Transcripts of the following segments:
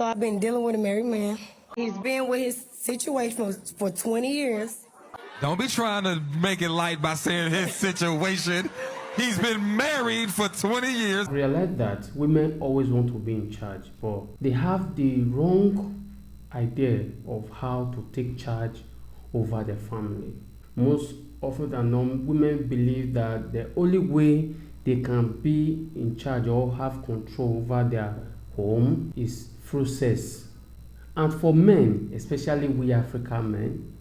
So I've been dealing with a married man. He's been with his situation for 20 years. Don't be trying to make it light by saying his situation. He's been married for 20 years. I realize that women always want to be in charge, but they have the wrong idea of how to take charge over their family. Most often than not, women believe that the only way they can be in charge or have control over their home is through sex. And for men, especially we African men,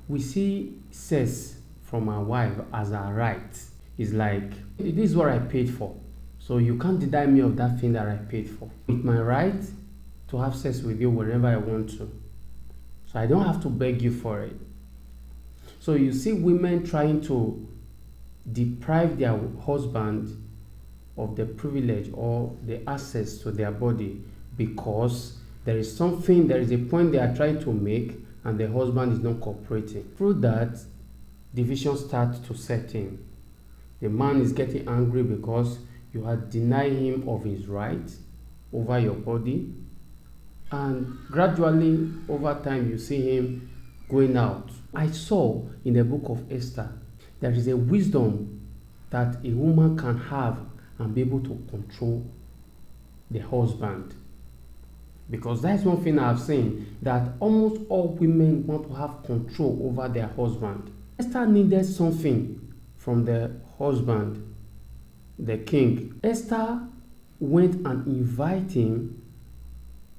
we see sex from our wife as our right. It's like, this is what I paid for, so you can't deny me of that thing that I paid for. It's my right to have sex with you whenever I want to, so I don't have to beg you for it. So you see women trying to deprive their husband of the privilege or the access to their body because there is a point they are trying to make and the husband is not cooperating. Through that, division starts to set in. The man is getting angry because you are denying him of his right over your body, and gradually over time you see him going out. I saw in the book of Esther there is a wisdom that a woman can have and be able to control the husband, because that's one thing I've seen, that almost all women want to have control over their husband. Esther needed something from the husband, the king. Esther went and invited him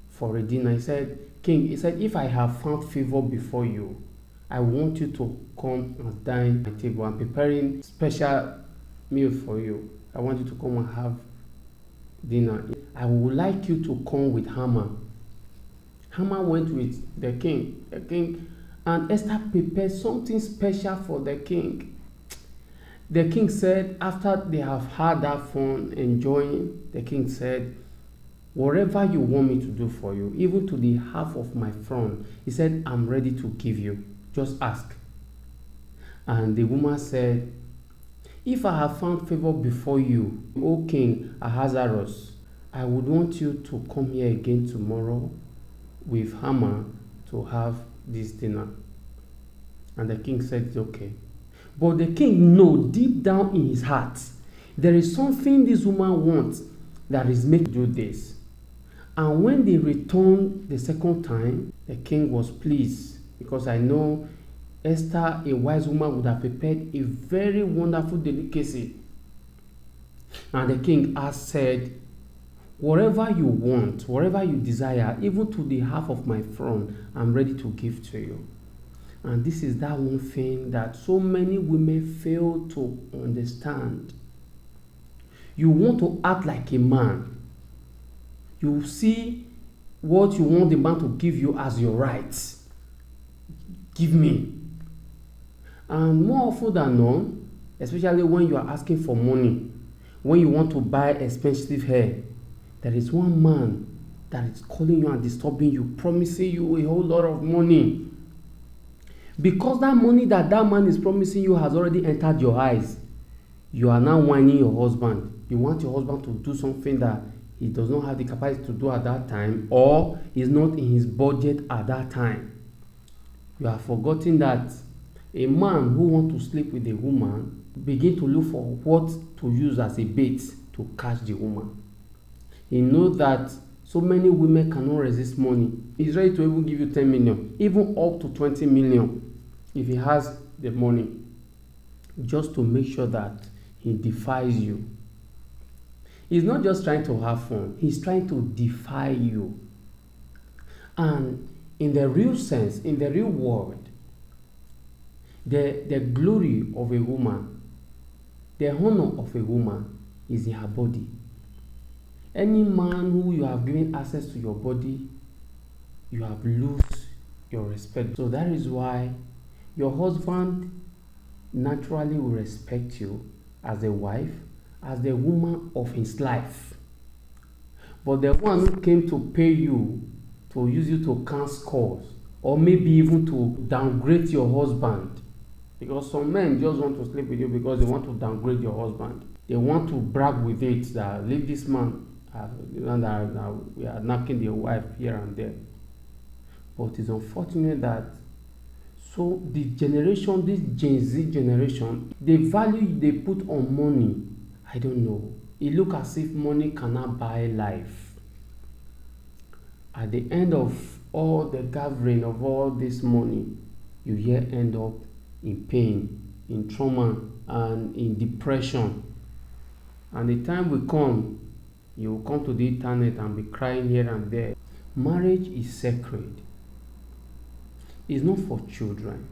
for a dinner. He said, he said, if I have found favor before you, I want you to come and dine at my table. I'm preparing special meal for you. I want you to come and have dinner. I would like you to come with Haman. Haman went with the king. And Esther prepared something special for the king. The king said, after they have had that fun, enjoying, the king said, whatever you want me to do for you, even to the half of my throne, he said, I'm ready to give you. Just ask. And the woman said, if I have found favor before you, O King Ahasuerus, I would want you to come here again tomorrow with Haman to have this dinner. And the king said, it's okay. But the king knows deep down in his heart, there is something this woman wants that is making do this. And when they returned the second time, the king was pleased, because I know Esther, a wise woman, would have prepared a very wonderful delicacy. And the king has said, whatever you want, whatever you desire, even to the half of my throne, I'm ready to give to you. And this is that one thing that so many women fail to understand. You want to act like a man. You see what you want the man to give you as your right. Give me. And more often than not, especially when you are asking for money, when you want to buy expensive hair, there is one man that is calling you and disturbing you, promising you a whole lot of money. Because that money that man is promising you has already entered your eyes, you are now whining your husband. You want your husband to do something that he does not have the capacity to do at that time, or is not in his budget at that time. You have forgotten that a man who wants to sleep with a woman begin to look for what to use as a bait to catch the woman. He knows that so many women cannot resist money. He's ready to even give you 10 million, even up to 20 million if he has the money, just to make sure that he defies you. He's not just trying to have fun, he's trying to defy you. And in the real sense, in the real world, the glory of a woman, the honor of a woman is in her body. Any man who you have given access to your body, you have lost your respect. So that is why your husband naturally will respect you as a wife, as the woman of his life. But the one who came to pay you, to use you to count scores, or maybe even to downgrade your husband, because some men just want to sleep with you because they want to downgrade your husband. They want to brag with it that leave this man We are knocking the wife here and there. But it's unfortunate that so the generation, this Gen Z generation, the value they put on money, I don't know. It look as if money cannot buy life. At the end of all the gathering of all this money, you here end up in pain, in trauma, and in depression. And the time will come, you will come to the internet and be crying here and there. Marriage is sacred. It's not for children.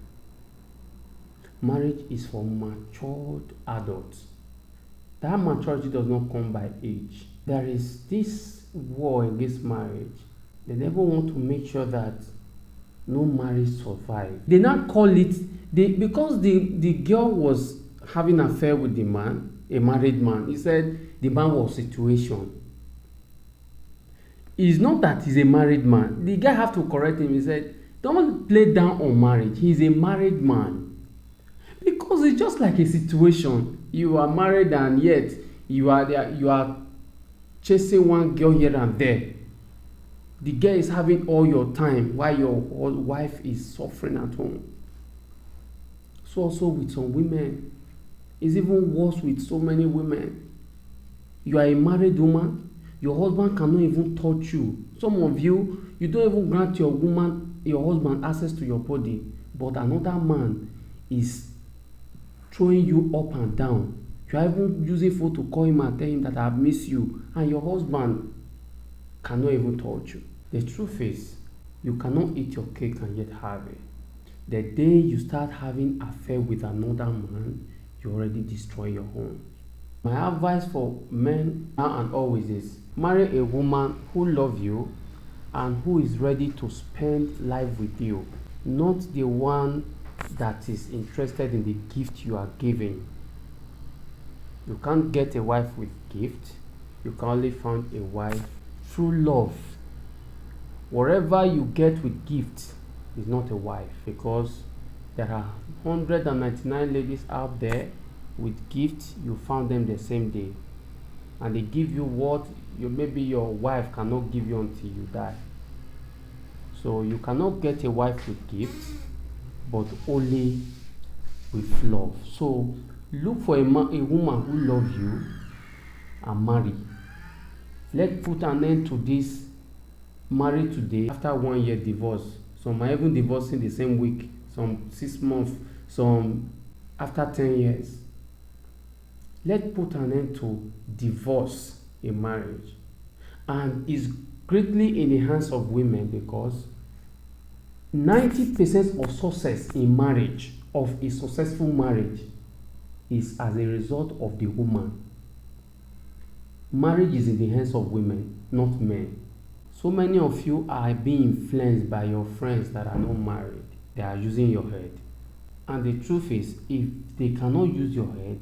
Marriage is for matured adults. That maturity does not come by age. There is this war against marriage. They never want to make sure that no marriage survive. They now call it, because the girl was having an affair with the man, a married man. He said the man was situation. It's not that he's a married man. The guy have to correct him. He said, don't play down on marriage. He's a married man. Because it's just like a situation. You are married and yet you are there, you are chasing one girl here and there. The girl is having all your time while your wife is suffering at home. So also with some women, it's even worse with so many women. You are a married woman, your husband cannot even touch you. Some of you, you don't even grant your husband access to your body, but another man is throwing you up and down. You are even using phone to call him and tell him that I miss you, and your husband cannot even touch you. The truth is, you cannot eat your cake and yet have it. The day you start having affair with another man, you already destroy your home. My advice for men now and always is, marry a woman who loves you and who is ready to spend life with you, not the one that is interested in the gift you are giving. You can't get a wife with gift. You can only find a wife through love. Whatever you get with gifts is not a wife, because there are 199 ladies out there with gifts. You found them the same day, and they give you what maybe your wife cannot give you until you die. So you cannot get a wife with gifts, but only with love. So look for a woman who loves you and marry. Let's put an end to this married today after 1 year divorce. Some are even divorcing the same week, some 6 months, some after 10 years. Let's put an end to divorce in marriage. And it's greatly in the hands of women, because 90% of success in marriage, of a successful marriage, is as a result of the woman. Marriage is in the hands of women, not men. So many of you are being influenced by your friends that are not married. They are using your head. And the truth is, if they cannot use your head,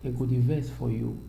they go the verse for you.